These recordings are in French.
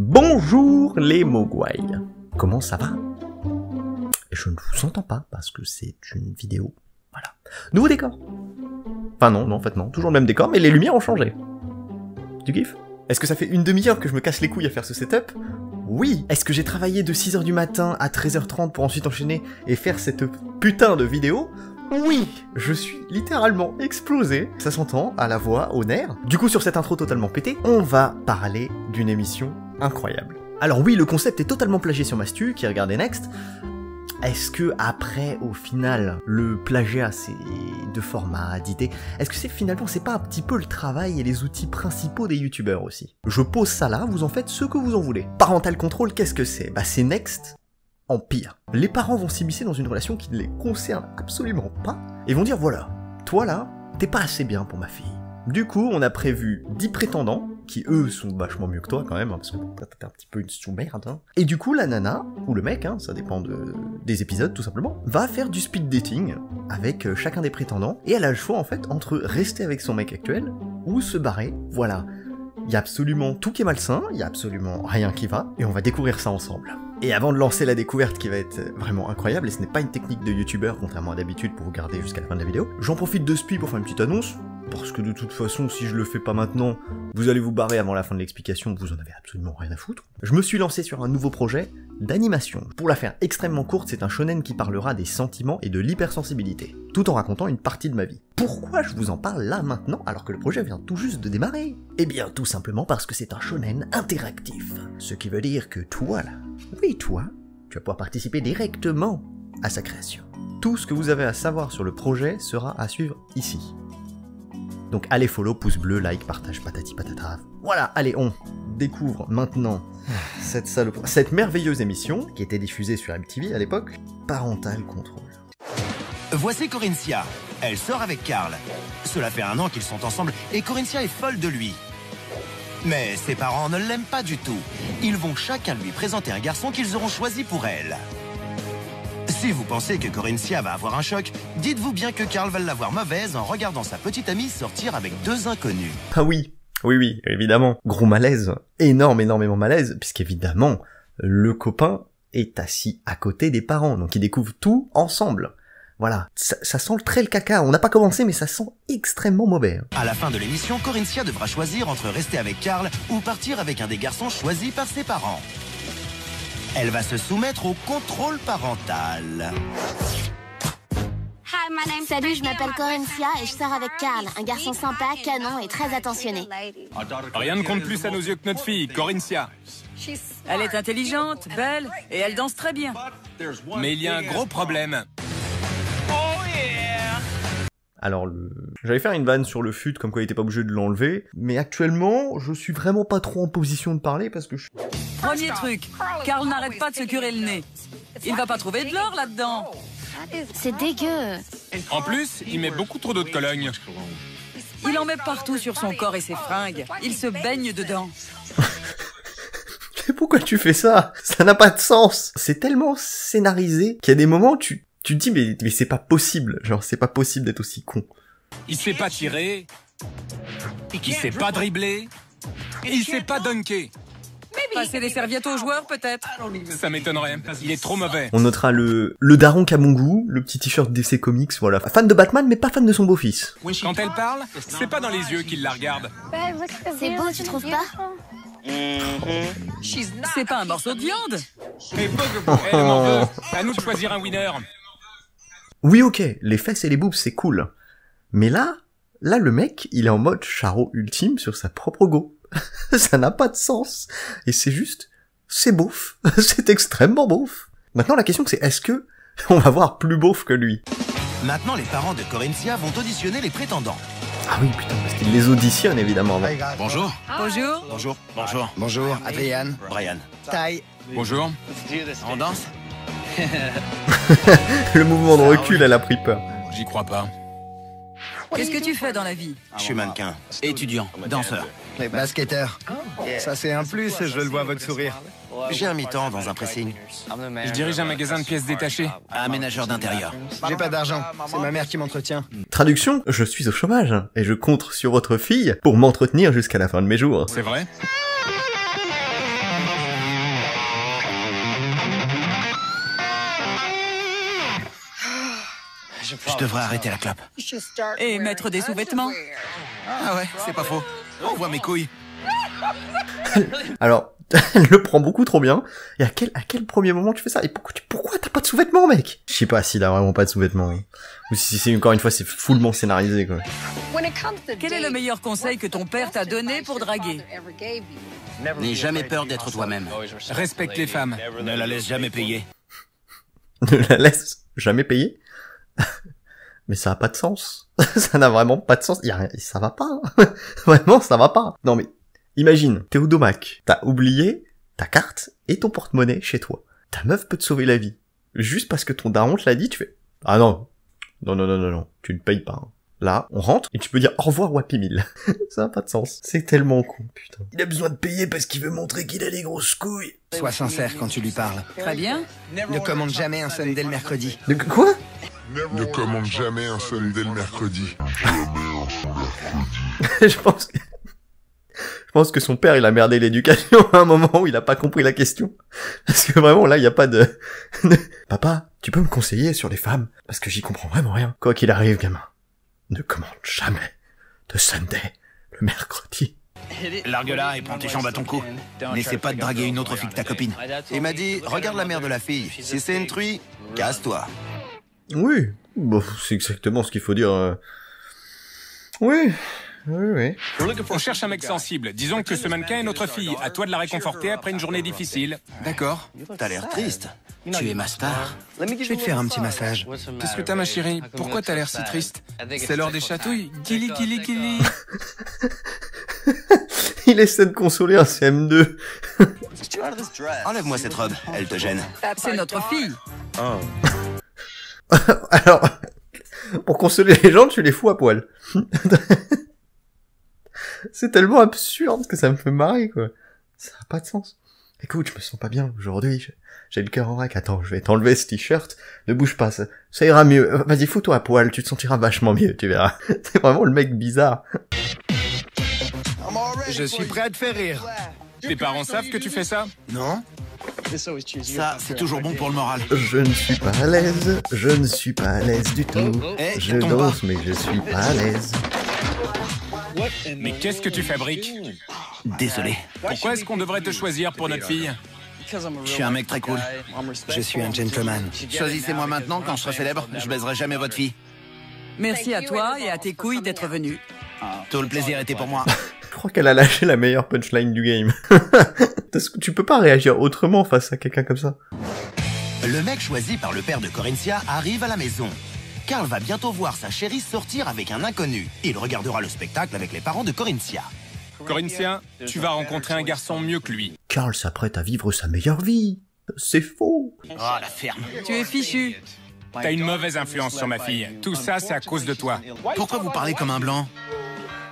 Bonjour les mogwai. Comment ça va? Je ne vous entends pas parce que c'est une vidéo. Voilà. Nouveau décor. Enfin non, en fait non. Toujours le même décor, mais les lumières ont changé. Tu kiffes? Est-ce que ça fait une demi-heure que je me casse les couilles à faire ce setup? Oui. Est-ce que j'ai travaillé de 6h du matin à 13h30 pour ensuite enchaîner et faire cette putain de vidéo? Oui, je suis littéralement explosé. Ça s'entend à la voix, au nerf. Du coup, sur cette intro totalement pétée, on va parler d'une émission incroyable. Alors oui, le concept est totalement plagié sur Mastu, qui regardait Next. Est-ce que après, au final, le plagiat, c'est de format, d'idées, est-ce que finalement, c'est pas un petit peu le travail et les outils principaux des youtubeurs aussi? Je pose ça là, vous en faites ce que vous en voulez. Parental control, qu'est-ce que c'est? Bah c'est Next en pire. Les parents vont s'immiscer dans une relation qui ne les concerne absolument pas, et vont dire voilà, toi là, t'es pas assez bien pour ma fille. Du coup, on a prévu 10 prétendants, qui eux sont vachement mieux que toi quand même, hein, parce que t'es un petit peu une sous-merde. Hein. Et du coup, la nana, ou le mec, hein, ça dépend des épisodes tout simplement, va faire du speed dating avec chacun des prétendants, et elle a le choix en fait entre rester avec son mec actuel, ou se barrer, voilà. Il y a absolument tout qui est malsain, il y a absolument rien qui va, et on va découvrir ça ensemble. Et avant de lancer la découverte qui va être vraiment incroyable, et ce n'est pas une technique de youtubeur contrairement à d'habitude pour vous garder jusqu'à la fin de la vidéo, j'en profite de ce puits pour faire une petite annonce, parce que de toute façon, si je le fais pas maintenant, vous allez vous barrer avant la fin de l'explication, vous en avez absolument rien à foutre. Je me suis lancé sur un nouveau projet d'animation. Pour la faire extrêmement courte, c'est un shonen qui parlera des sentiments et de l'hypersensibilité, tout en racontant une partie de ma vie. Pourquoi je vous en parle là maintenant, alors que le projet vient tout juste de démarrer? Eh bien, tout simplement parce que c'est un shonen interactif. Ce qui veut dire que toi là, oui toi, tu vas pouvoir participer directement à sa création. Tout ce que vous avez à savoir sur le projet sera à suivre ici. Donc allez follow, pouce bleu, like, partage, patati patata. Voilà, allez, on découvre maintenant cette merveilleuse émission qui était diffusée sur MTV à l'époque, Parental Control. Voici Corinthia. Elle sort avec Carl. Cela fait 1 an qu'ils sont ensemble et Corinthia est folle de lui. Mais ses parents ne l'aiment pas du tout. Ils vont chacun lui présenter un garçon qu'ils auront choisi pour elle. Si vous pensez que Corinthia va avoir un choc, dites-vous bien que Carl va l'avoir mauvaise en regardant sa petite amie sortir avec 2 inconnus. Ah oui, oui, évidemment. Gros malaise, énormément malaise, puisqu'évidemment, le copain est assis à côté des parents, donc ils découvrent tout ensemble. Voilà, ça sent le caca, on n'a pas commencé mais ça sent extrêmement mauvais. À la fin de l'émission, Corinthia devra choisir entre rester avec Carl ou partir avec un des garçons choisis par ses parents. Elle va se soumettre au contrôle parental. Salut, je m'appelle Corinthia et je sors avec Carl, un garçon sympa, canon et très attentionné. Rien ne compte plus à nos yeux que notre fille, Corinthia. Elle est intelligente, belle et elle danse très bien. Mais il y a un gros problème. Alors, j'allais faire une vanne sur le fut, comme quoi il était pas obligé de l'enlever, mais actuellement, je suis vraiment pas trop en position de parler parce que je... Premier truc, Carl n'arrête pas de se curer le nez. Il va pas trouver de l'or là-dedans. C'est dégueu. En plus, il met beaucoup trop d'eau de Cologne. Il en met partout sur son corps et ses fringues. Il se baigne dedans. Mais pourquoi tu fais ça? Ça n'a pas de sens. C'est tellement scénarisé qu'il y a des moments où tu te dis mais c'est pas possible, genre c'est pas possible d'être aussi con. Il sait pas tirer, il sait pas dribbler, et il sait pas dunker. Passer des serviettes aux joueurs peut-être. Ça m'étonnerait, il est trop mauvais. On notera le daron qui a mon goût, le petit t-shirt DC Comics, voilà. Fan de Batman mais pas fan de son beau-fils. Quand elle parle, c'est pas dans les yeux qu'il la regarde. C'est beau, tu trouves pas? C'est pas un morceau de viande. Mais elle m'en veut. À nous de choisir un winner. Oui ok, les fesses et les boobs c'est cool. Mais là le mec, il est en mode charo ultime sur sa propre go. Ça n'a pas de sens. Et c'est juste, c'est beauf. C'est extrêmement beauf. Maintenant la question c'est, est-ce que on va voir plus beauf que lui? Maintenant, les parents de Corinthia vont auditionner les prétendants. Ah oui putain, parce qu'il les auditionne évidemment. Bonjour. Bonjour. Bonjour. Bonjour. Bonjour. Adrian. Brian. Tai. Bonjour. On danse? Le mouvement de recul, elle a pris peur. J'y crois pas. Qu'est-ce que tu fais dans la vie? Je suis mannequin, étudiant, danseur. Basketteur. Ça c'est un plus, je le vois à votre sourire. J'ai un mi-temps dans un pressing. Je dirige un magasin de pièces détachées. Aménageur d'intérieur. J'ai pas d'argent, c'est ma mère qui m'entretient. Traduction, je suis au chômage, et je compte sur votre fille pour m'entretenir jusqu'à la fin de mes jours. C'est vrai? Je devrais arrêter la clope. Et mettre des sous-vêtements. Ah ouais, c'est pas faux. On voit mes couilles. Alors, elle le prend beaucoup trop bien. Et à quel premier moment tu fais ça? Et pourquoi t'as pas de sous-vêtements, mec? Je sais pas s'il a vraiment pas de sous-vêtements. Oui. Ou si c'est encore une fois, c'est fullement scénarisé, quoi. Quel est le meilleur conseil que ton père t'a donné pour draguer? N'aie jamais peur d'être toi-même. Respecte les femmes. Ne la laisse jamais payer. Ne la laisse jamais payer? Mais ça a pas de sens. Ça n'a vraiment pas de sens. Ça va pas. Hein. Vraiment, ça va pas. Non mais, imagine, t'es au domac. T'as oublié ta carte et ton porte-monnaie chez toi. Ta meuf peut te sauver la vie. Juste parce que ton daron te l'a dit, tu fais, ah non. Non, tu ne payes pas. Hein. Là, on rentre et tu peux dire au revoir Happy Meal. Ça n'a pas de sens. C'est tellement con, putain. Il a besoin de payer parce qu'il veut montrer qu'il a des grosses couilles. Sois sincère quand tu lui parles. Très bien. Ne commande jamais un Sunday le mercredi. De quoi? Ne commande jamais un Sunday le mercredi. Je pense que son père, il a merdé l'éducation à un moment où il a pas compris la question. Parce que vraiment, là, il y a pas de... Papa, tu peux me conseiller sur les femmes? Parce que j'y comprends vraiment rien. Quoi qu'il arrive, gamin, ne commande jamais de Sunday le mercredi. Largue-la et prends tes jambes à ton cou. N'essaie pas de draguer une autre fille que ta copine. Il m'a dit, regarde la mère de la fille. Si c'est une truie, casse-toi. Oui, bon, c'est exactement ce qu'il faut dire. Oui. On cherche un mec sensible. Disons que ce mannequin est notre fille. À toi de la réconforter après une journée difficile. D'accord. T'as l'air triste. Tu es ma star. Je vais te faire un petit massage. Qu'est-ce que t'as, ma chérie? Pourquoi t'as l'air si triste? C'est l'heure des chatouilles. Kili. Il essaie de consoler un CM2. Enlève-moi cette robe, elle te gêne. C'est notre fille. Alors, pour consoler les gens, tu les fous à poil. C'est tellement absurde que ça me fait marrer, quoi. Ça n'a pas de sens. Écoute, je me sens pas bien aujourd'hui. J'ai le cœur en vrac. Attends, je vais t'enlever ce t-shirt. Ne bouge pas, ça ira mieux. Vas-y, fous-toi à poil, tu te sentiras vachement mieux, tu verras. C'est vraiment le mec bizarre. Je suis prêt à te faire rire. Tes parents savent que tu fais ça? Non? Ça, c'est toujours bon pour le moral. Je ne suis pas à l'aise, du tout. Je tombe danse, mais je suis pas à l'aise. Mais qu'est-ce que tu fabriques? Désolé. Pourquoi est-ce qu'on devrait te choisir pour notre fille? Je suis un mec très cool. Je suis un gentleman. Choisissez-moi maintenant, quand je serai célèbre, je baiserai jamais votre fille. Merci à toi et à tes couilles d'être venu. Tout le plaisir était pour moi. Je crois qu'elle a lâché la meilleure punchline du game. Parce que tu peux pas réagir autrement face à quelqu'un comme ça. Le mec choisi par le père de Corinthia arrive à la maison. Carl va bientôt voir sa chérie sortir avec un inconnu. Il regardera le spectacle avec les parents de Corinthia. Corinthia, tu vas rencontrer un garçon mieux que lui. Carl s'apprête à vivre sa meilleure vie. C'est faux. Oh, la ferme. Tu es fichu. T'as une mauvaise influence sur ma fille. Tout ça, c'est à cause de toi. Pourquoi vous parlez comme un blanc?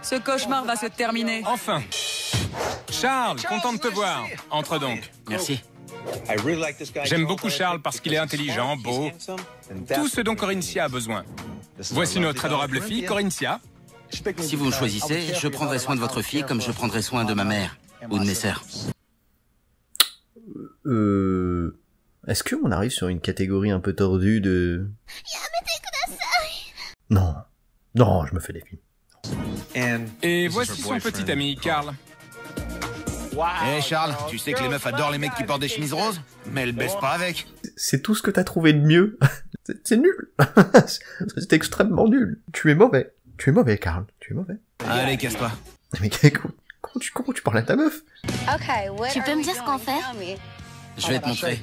Ce cauchemar va se terminer. Enfin. Charles, content de te voir. Entre donc. Merci. J'aime beaucoup Charles parce qu'il est intelligent, beau. Tout ce dont Corinthia a besoin. Voici notre adorable fille, Corinthia. Si vous me choisissez, je prendrai soin de votre fille comme je prendrai soin de ma mère ou de mes sœurs. Est-ce qu'on arrive sur une catégorie un peu tordue de... Non, je me fais des films. Et voici son petit ami, Carl. Hé Charles, tu sais que les meufs adorent les mecs qui portent des chemises roses, mais elles baissent pas avec. C'est tout ce que t'as trouvé de mieux. C'est nul. C'est extrêmement nul. Tu es mauvais, Carl. Tu es mauvais. Allez, casse-toi. Mais comment tu parles à ta meuf? Tu peux me dire ce qu'on fait? Je vais te montrer.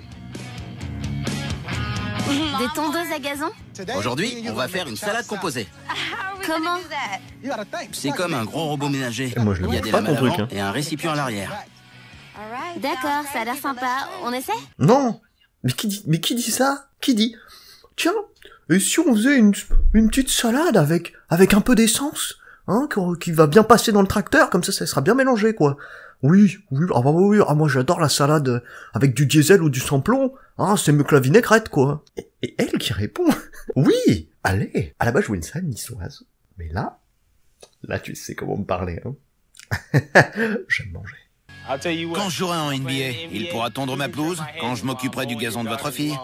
Des tondeuses à gazon? Aujourd'hui, on va faire une salade composée. Comment? C'est comme un gros robot ménager. Moi, je le Il y a montre des pas, lames à ton truc, l'avant hein. et un récipient à l'arrière. D'accord, ça a l'air sympa. On essaie? Non. Mais qui dit ça? Qui dit? Tiens, et si on faisait une petite salade avec un peu d'essence, hein, qui va bien passer dans le tracteur, comme ça sera bien mélangé, quoi. Oui, moi j'adore la salade avec du diesel ou du sans-plomb, hein, c'est mieux que la vinaigrette, quoi. Et elle qui répond, oui, allez. À la base, je voulais une salade niçoise. Mais là tu sais comment me parler, hein. J'aime manger. Quand je jouerai en NBA, il pourra tondre ma pelouse quand je m'occuperai du gazon de votre fille.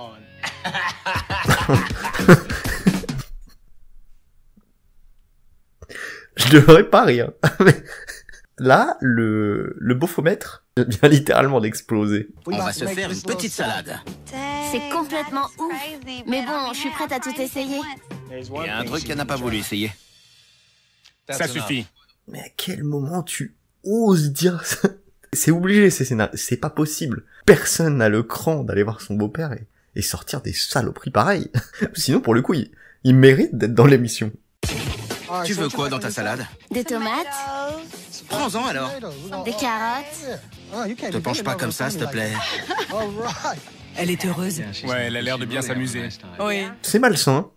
Je devrais pas rire. Là, le beaufomètre vient littéralement d'exploser. On va se faire une petite salade. C'est complètement ouf. Mais bon, je suis prête à tout essayer. Il y a un truc qu'elle n'a pas voulu essayer. Ça suffit. Mais à quel moment tu oses dire ça? C'est obligé, c'est pas possible. Personne n'a le cran d'aller voir son beau-père et sortir des saloperies pareilles. Sinon, pour le coup, il mérite d'être dans l'émission. Tu veux quoi dans ta salade? Des tomates, Prends-en alors. des carottes. Te penche pas comme ça, s'il te plaît. Elle est heureuse. Ouais, elle a l'air de bien s'amuser. Oui. C'est malsain.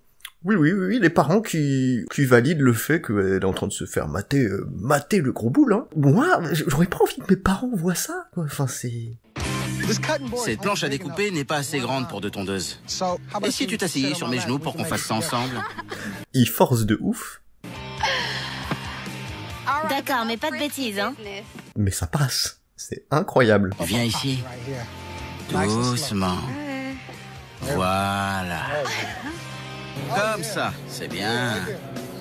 Oui, les parents qui valident le fait qu'elle est en train de se faire mater le gros boule, hein. Moi, j'aurais pas envie que mes parents voient ça, quoi. Enfin, c'est... Cette planche à découper n'est pas assez grande pour 2 tondeuses. Et si tu t'asseyais sur mes genoux pour qu'on fasse ça ensemble? Il force de ouf, D'accord, mais pas de bêtises, hein. mais ça passe. C'est incroyable. Viens ici. Doucement. Voilà. Comme ça, c'est bien.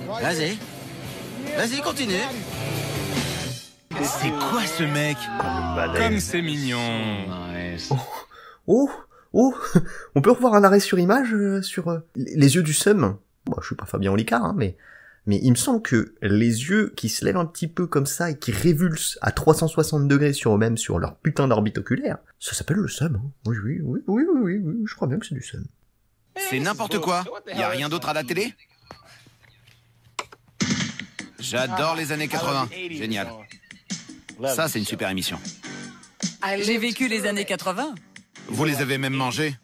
Vas-y. Vas-y, continue. C'est quoi ce mec? Comme c'est mignon. Oh, on peut revoir un arrêt sur image sur les yeux du Sum. Bon, je suis pas Fabien Olicard, hein, mais il me semble que les yeux qui se lèvent un petit peu comme ça et qui révulsent à 360 degrés sur eux-mêmes, sur leur putain d'orbite oculaire, ça s'appelle le Sum. Hein. Oui, je crois bien que c'est du Sum. C'est n'importe quoi. Y a rien d'autre à la télé? J'adore les années 80. Génial. Ça, c'est une super émission. J'ai vécu les années 80. Vous les avez même mangés?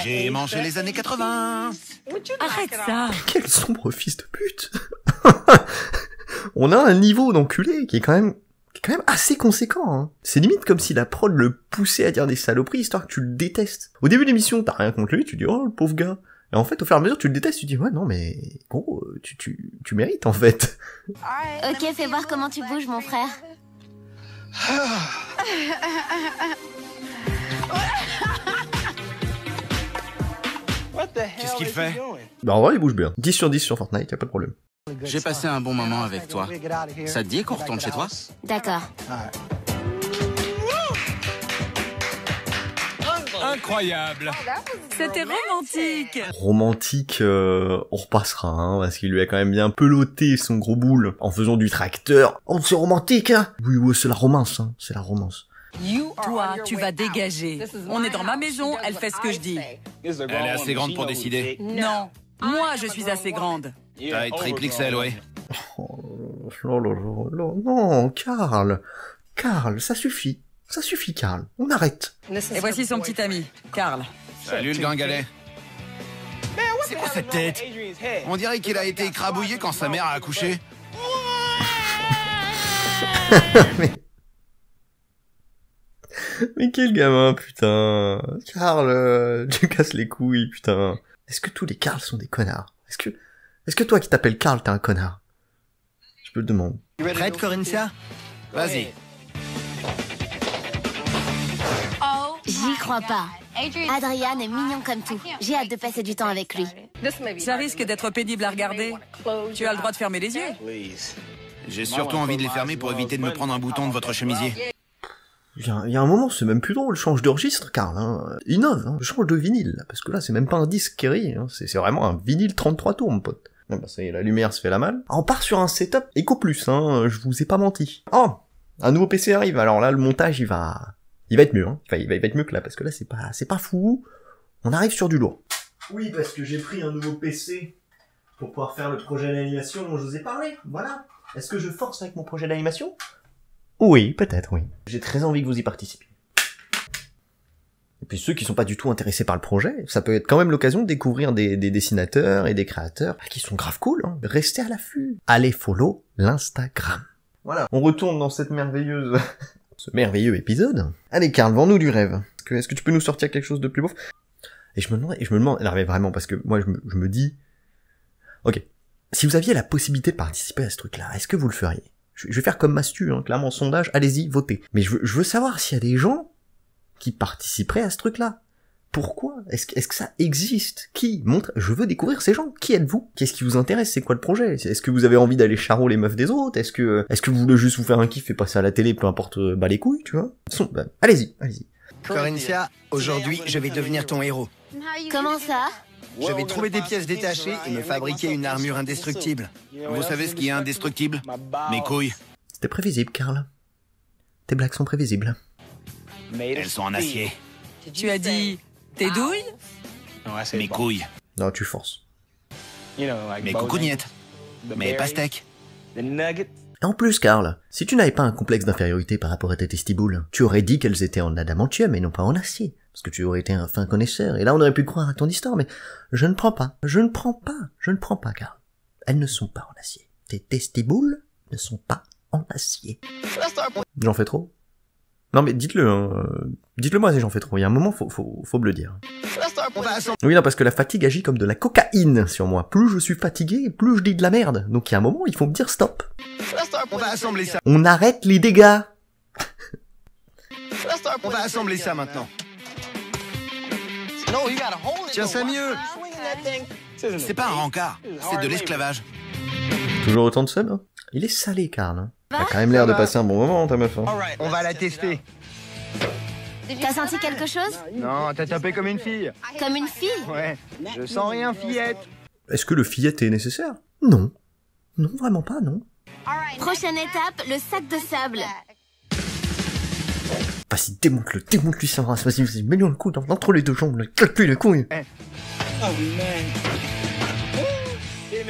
J'ai mangé les années 80. Arrête ça. Quel sombre fils de pute. On a un niveau d'enculé qui est quand même assez conséquent, hein. C'est limite comme si la prod le poussait à dire des saloperies histoire que tu le détestes. Au début de l'émission, t'as rien contre lui, tu dis oh le pauvre gars. Et en fait, au fur et à mesure, tu le détestes, tu dis ouais non mais gros, tu mérites en fait. Ok, fais voir comment tu bouges, mon frère. Qu'est-ce qu'il fait? Bah en vrai, il bouge bien. 10 sur 10 sur Fortnite, y a pas de problème. J'ai passé un bon moment avec toi. Ça te dit qu'on retourne chez toi? D'accord. Incroyable. C'était romantique. Romantique, on repassera, hein, parce qu'il lui a quand même bien peloté son gros boule en faisant du tracteur. Oh, c'est romantique, hein. Oui, c'est la romance, hein, c'est la romance. Toi, tu vas dégager. On est dans ma maison, elle fait ce que je dis. Elle est assez grande pour décider. Non, moi je suis assez grande. Taille triple XL, ouais. Oh, non, Karl, ça suffit, Karl, on arrête. Et voici son petit ami, Karl. Salut le gringalet. C'est quoi cette tête? On dirait qu'il a été écrabouillé quand sa mère a accouché. Mais quel gamin, putain. Karl, tu casses les couilles, putain. Est-ce que tous les Karl sont des connards? Est-ce que toi qui t'appelles Karl, t'es un connard? Je peux te demander. Prête, Corinthia? Vas-y. J'y crois pas. Adrian est mignon comme tout. J'ai hâte de passer du temps avec lui. Ça risque d'être pénible à regarder. Tu as le droit de fermer les yeux. J'ai surtout envie de les fermer pour éviter de me prendre un bouton de votre chemisier. Il y a un moment, c'est même plus drôle, change de registre, Karl, hein. Innove, hein. Change de vinyle, là, parce que là, c'est même pas un disque Kerry, hein. C'est vraiment un vinyle 33 tours, mon pote. Ah bah ça y est, la lumière se fait la malle. Ah, on part sur un setup Eco Plus, hein, je vous ai pas menti. Oh, un nouveau PC arrive, alors là, le montage, il va être mieux, hein. Enfin, il va être mieux que là, parce que là, c'est pas fou. On arrive sur du lourd. Oui, parce que j'ai pris un nouveau PC pour pouvoir faire le projet d'animation dont je vous ai parlé, voilà. Est-ce que je force avec mon projet d'animation? Oui, peut-être, oui. J'ai très envie que vous y participiez. Et puis ceux qui sont pas du tout intéressés par le projet, ça peut être quand même l'occasion de découvrir des dessinateurs et des créateurs qui sont grave cool, hein. Restez à l'affût. Allez follow l'Instagram. Voilà. On retourne dans cette merveilleuse... ce merveilleux épisode. Allez, Karl, vends-nous du rêve. Est-ce que tu peux nous sortir quelque chose de plus beau? Et je me demande, non mais vraiment, parce que moi je me dis... Ok. Si vous aviez la possibilité de participer à ce truc-là, est-ce que vous le feriez? Je vais faire comme Mastu, hein, clairement, sondage, allez-y, votez. Mais je veux savoir s'il y a des gens qui participeraient à ce truc-là. Pourquoi? Est-ce que ça existe? Qui? Montre, je veux découvrir ces gens. Qui êtes-vous? Qu'est-ce qui vous intéresse? C'est quoi le projet? Est-ce que vous avez envie d'aller charo les meufs des autres? Est-ce que vous voulez juste vous faire un kiff et passer à la télé, peu importe, bah les couilles, tu vois? Allez-y. Corinthia, aujourd'hui, je vais devenir ton héros. Comment ça? Je vais trouver des pièces détachées et me fabriquer une armure indestructible. Vous savez ce qui est indestructible? Mes couilles. C'était prévisible, Karl. Tes blagues sont prévisibles. Elles sont en acier. Tu as dit tes douilles? Mes couilles. Non, tu forces. Mes coucougnettes. Mes pastèques. En plus, Karl, si tu n'avais pas un complexe d'infériorité par rapport à tes testiboules, tu aurais dit qu'elles étaient en adamantium et non pas en acier. Parce que tu aurais été un fin connaisseur, et là on aurait pu croire à ton histoire, mais je ne prends pas, Karl. Elles ne sont pas en acier. Tes testiboules ne sont pas en acier. J'en fais trop? Non mais dites-le, hein. Dites-le moi si j'en fais trop, il y a un moment, faut me le dire. Oui, non, parce que la fatigue agit comme de la cocaïne sur moi. Plus je suis fatigué, plus je dis de la merde. Donc il y a un moment, il faut me dire stop. On va assembler ça. On arrête les dégâts. On va assembler ça maintenant. Tiens ça mieux. C'est pas un rencard, c'est de l'esclavage. Toujours autant de sub, hein. Il est salé, Karl. Hein. T'as quand même l'air de passer un bon moment, ta meuf. Hein. On va la tester. T'as senti quelque chose? Non, t'as tapé comme une fille. Comme une fille? Ouais. Je sens rien, fillette. Est-ce que le fillette est nécessaire? Non. Non, vraiment pas, non. Prochaine étape, le sac de sable. Vas-y, démonte-lui sa race. Vas-y, mets-lui un coup entre les deux jambes, claque-lui les couilles.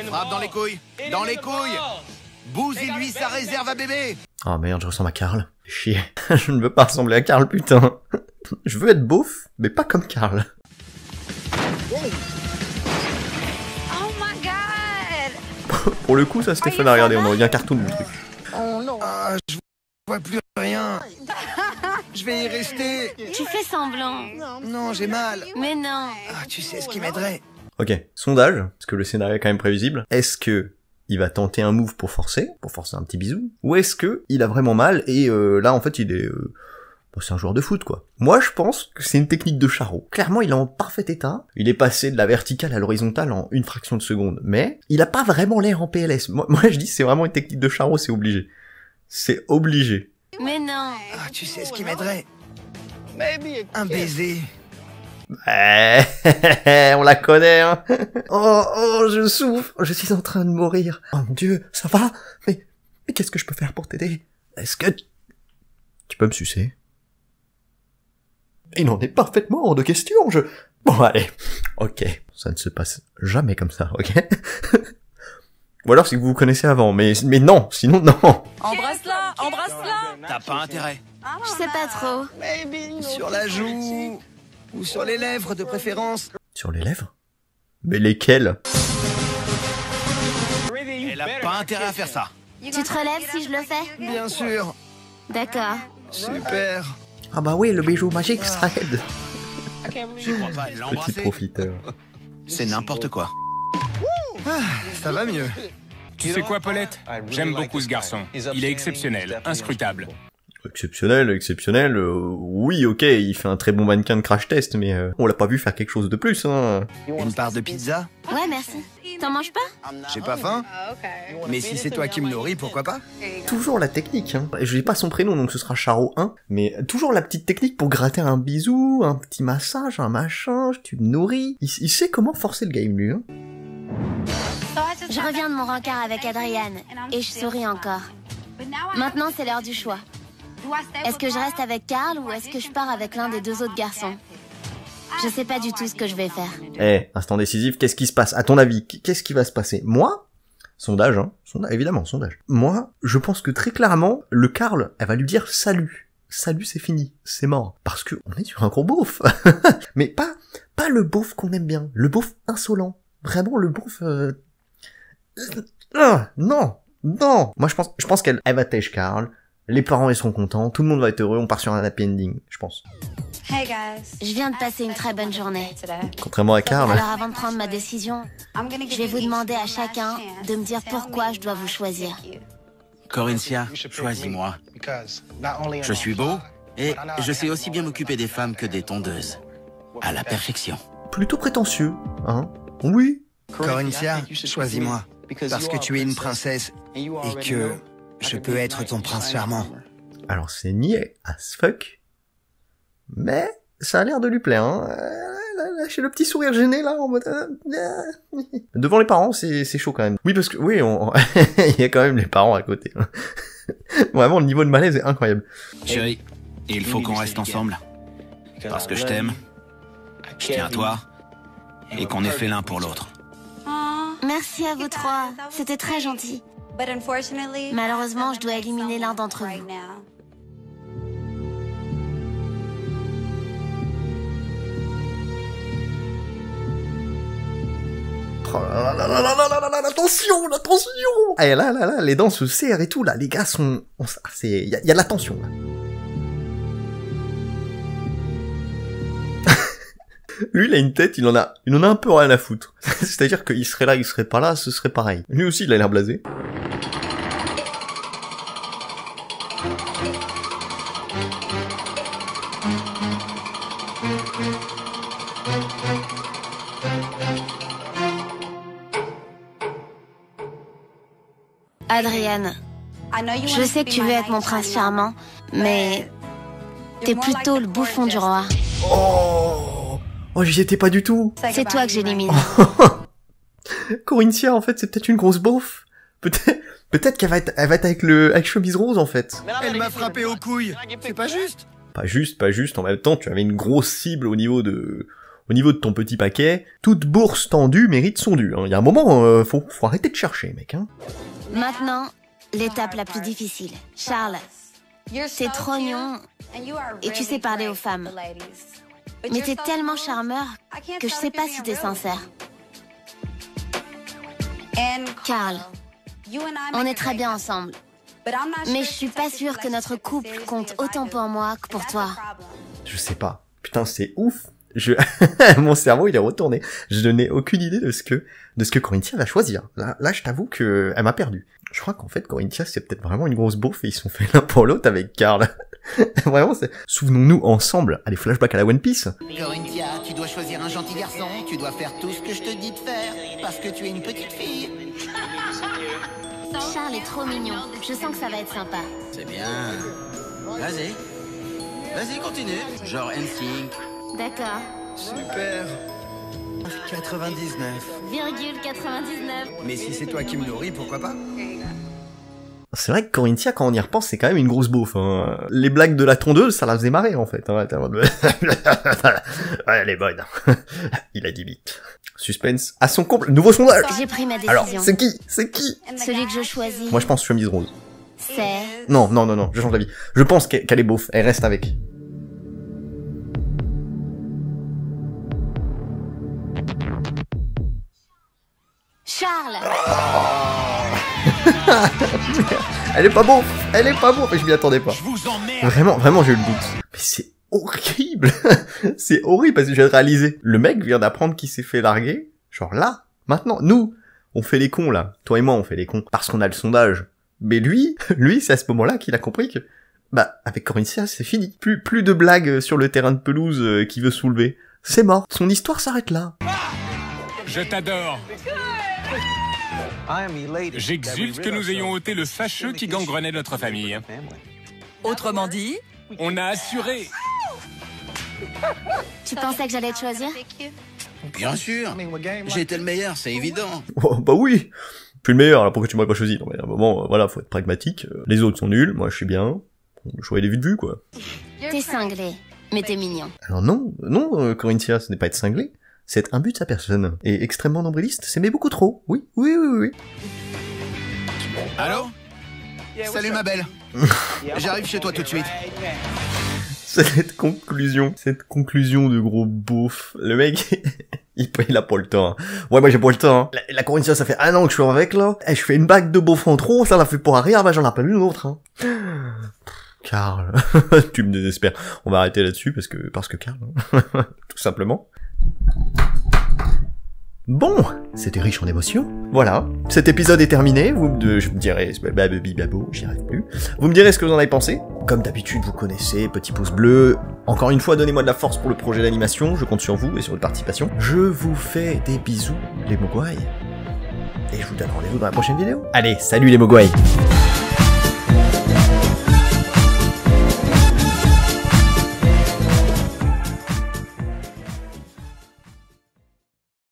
Frappe dans les couilles. Dans les couilles. Bousille-lui sa réserve à bébé. Oh merde, je ressemble à Karl. Chier. Je ne veux pas ressembler à Karl, putain. Je veux être beauf, mais pas comme Karl. Oh my god. Pour le coup, ça c'était fun à regarder, on aurait dit un cartoon le truc. Oh non. Ah, je vois plus rien. Je vais y rester. Tu fais semblant. Non, j'ai mal. Mais non. Ah, tu sais ce qui m'aiderait. Ok, sondage, parce que le scénario est quand même prévisible. Est-ce que il va tenter un move pour forcer un petit bisou, ou est-ce que il a vraiment mal et là en fait il est c'est un joueur de foot quoi. Moi je pense que c'est une technique de charreau. Clairement il est en parfait état, il est passé de la verticale à l'horizontale en une fraction de seconde, mais il a pas vraiment l'air en PLS. Moi je dis c'est vraiment une technique de charreau, c'est obligé. C'est obligé. Mais non. Ah, tu sais ce qui m'aiderait. Un baiser. On la connaît, hein. Oh, je souffre, je suis en train de mourir. Oh mon Dieu, ça va? Mais qu'est-ce que je peux faire pour t'aider? Est-ce que tu peux me sucer? Il n'en est parfaitement hors de question, Bon, allez, ok, ça ne se passe jamais comme ça, ok? Ou alors si vous vous connaissez avant, mais non, sinon non. Embrasse-la. T'as pas intérêt. Je sais pas trop. Sur la joue. Ou sur les lèvres de préférence. Sur les lèvres? Mais lesquelles? Elle a pas intérêt à faire ça. Tu te relèves si je le fais? Bien sûr. D'accord. Super. Ah bah oui, le bijou magique, ça aide. Je crois pas Petit l'embrasser. profiteur. C'est n'importe quoi. Ah, ça va mieux. Tu sais quoi, Paulette? J'aime beaucoup ce garçon. Il est exceptionnel, inscrutable. Exceptionnel, oui, ok, il fait un très bon mannequin de crash test, mais on l'a pas vu faire quelque chose de plus, hein. Une part de pizza? Ouais, merci. T'en manges pas? J'ai pas faim. Mais si c'est toi qui me nourris, pourquoi pas? Toujours la technique, hein. Je dis pas son prénom, donc ce sera Charo 1, mais toujours la petite technique pour gratter un bisou, un petit massage, un machin, tu me nourris. Il sait comment forcer le game, lui, hein. Je reviens de mon rencard avec Adriane, et je souris encore. Maintenant, c'est l'heure du choix. Est-ce que je reste avec Karl ou est-ce que je pars avec l'un des deux autres garçons? Je sais pas du tout ce que je vais faire. Instant décisif, qu'est-ce qui se passe? À ton avis, qu'est-ce qui va se passer? Moi, sondage, hein, évidemment, sondage. Moi, je pense que très clairement, le Karl, elle va lui dire salut. Salut, c'est fini, c'est mort. Parce que on est sur un gros beauf. Mais pas le beauf qu'on aime bien, le beauf insolent. Vraiment le beauf... non. Moi, je pense qu'elle va tèche Karl. Les parents, ils seront contents, tout le monde va être heureux, on part sur un happy ending, je pense. Je viens de passer une très bonne journée. Contrairement à Karl. Alors avant de prendre ma décision, je vais vous demander à chacun de me dire pourquoi je dois vous choisir. Corinthia, choisis-moi. Je suis beau et je sais aussi bien m'occuper des femmes que des tondeuses. à la perfection. Plutôt prétentieux, hein? Oui. Corinthia, choisis-moi. Parce que tu es une princesse et que je peux être ton prince charmant. Alors c'est niais as fuck, mais ça a l'air de lui plaire, hein. Lâchez le petit sourire gêné là en mode devant les parents, c'est chaud quand même. Oui parce que oui il y a quand même les parents à côté. Vraiment le niveau de malaise est incroyable. Chérie, il faut qu'on reste ensemble parce que je t'aime, je tiens à toi et qu'on est fait l'un pour l'autre. Merci à vous trois, c'était très gentil. Malheureusement, je dois éliminer l'un d'entre vous. Oh là là là là là là là, l'attention. Eh là, les dents se serrent et tout, là, les gars sont... Il y a de la tension, là. Lui, il a une tête, il en a un peu rien à foutre. C'est-à-dire qu'il serait là, il serait pas là, ce serait pareil. Lui aussi, il a l'air blasé. Adrian, je sais que tu veux être mon prince charmant, mais t'es plutôt le bouffon du roi. Oh, j'y étais pas du tout. C'est toi que j'élimine. Corinthia, en fait, c'est peut-être une grosse beauf. Peut-être qu'elle va être avec Chemise Rose, en fait. Elle m'a frappé aux couilles. C'est pas juste. Pas juste. En même temps, tu avais une grosse cible au niveau de ton petit paquet. Toute bourse tendue mérite son dû. Il y a un moment, faut arrêter de chercher, mec. Hein. Maintenant, l'étape la plus difficile. Charles, t'es trop mignon et tu sais parler aux femmes. Mais t'es tellement charmeur que je sais pas si t'es sincère. Carl, on est très bien ensemble. Mais je suis pas sûre que notre couple compte autant pour moi que pour toi. Je sais pas. Putain, c'est ouf. Mon cerveau, il est retourné. Je n'ai aucune idée de ce que Corinthia va choisir. Là, je t'avoue que elle m'a perdu. Je crois qu'en fait, Corinthia, c'est peut-être vraiment une grosse beauf et ils sont fait l'un pour l'autre avec Carl. Vraiment, souvenons-nous ensemble. Allez, flashback à la One Piece. Corinthia, tu dois choisir un gentil garçon. Tu dois faire tout ce que je te dis de faire. Parce que tu es une petite fille. Charles est trop mignon. Je sens que ça va être sympa. C'est bien. Vas-y, continue. Genre NSYNC. D'accord. Super. 99. Virgule 99. Mais si c'est toi qui me nourris, pourquoi pas? C'est vrai que Corinthia, quand on y repense, c'est quand même une grosse beauf. Hein. Les blagues de la tondeuse, ça la faisait marrer, en fait. Hein. Ouais, elle est bonne. Il a 10 bits. Suspense à son comble. Nouveau sondage. J'ai pris ma décision. Alors, c'est qui? Celui que je choisis. Moi, je pense Chemise Rose. C'est... Non, je change d'avis. Je pense qu'elle est beauf. Elle reste avec. Charles. Elle est pas beauf, mais je m'y attendais pas. Vraiment, j'ai eu le doute. Mais c'est horrible. C'est horrible parce que je viens de réaliser. Le mec vient d'apprendre qu'il s'est fait larguer. Genre là, maintenant, nous, on fait les cons là. Toi et moi, on fait les cons parce qu'on a le sondage. Mais lui, c'est à ce moment-là qu'il a compris que, avec Corinthia, c'est fini. Plus de blagues sur le terrain de pelouse qu'il veut soulever. C'est mort. Son histoire s'arrête là. Je t'adore. J'exulte que nous ayons ôté le fâcheux qui gangrenait notre famille. Autrement dit, on a assuré. Tu pensais que j'allais te choisir? Bien sûr. J'ai été le meilleur, c'est évident. Oh, bah oui. Je suis le meilleur, alors pourquoi tu m'aurais pas choisi? Non mais à un moment, voilà, faut être pragmatique. Les autres sont nuls, moi je suis bien. Le choix il est vite vu, quoi. T'es cinglé, mais t'es mignon. Alors non, Corinthia, ce n'est pas être cinglé. C'est être imbu de sa personne. Et extrêmement nombriliste, s'aimer beaucoup trop. Oui. Allô? Salut ma belle. J'arrive chez toi tout de suite. Cette conclusion de gros beauf. Le mec, il a pas le temps. Hein. Ouais, moi j'ai pas le temps. Hein. La Corinthia, ça fait 1 an que je suis avec là. Et je fais une bague de beauf en trop, ça la fait pour rien, j'en appelle une autre. Hein. Carl, tu me désespères. On va arrêter là-dessus parce que Carl, hein. Tout simplement. Bon, c'était riche en émotions. Voilà, cet épisode est terminé. Je me dirai, j'y arrive plus. Vous me direz ce que vous en avez pensé. Comme d'habitude, vous connaissez, petit pouce bleu, Encore une fois, donnez-moi de la force pour le projet d'animation, je compte sur vous et sur votre participation. Je vous fais des bisous, les Mogwai. Et je vous donne rendez-vous dans la prochaine vidéo. Allez, salut les Mogwai!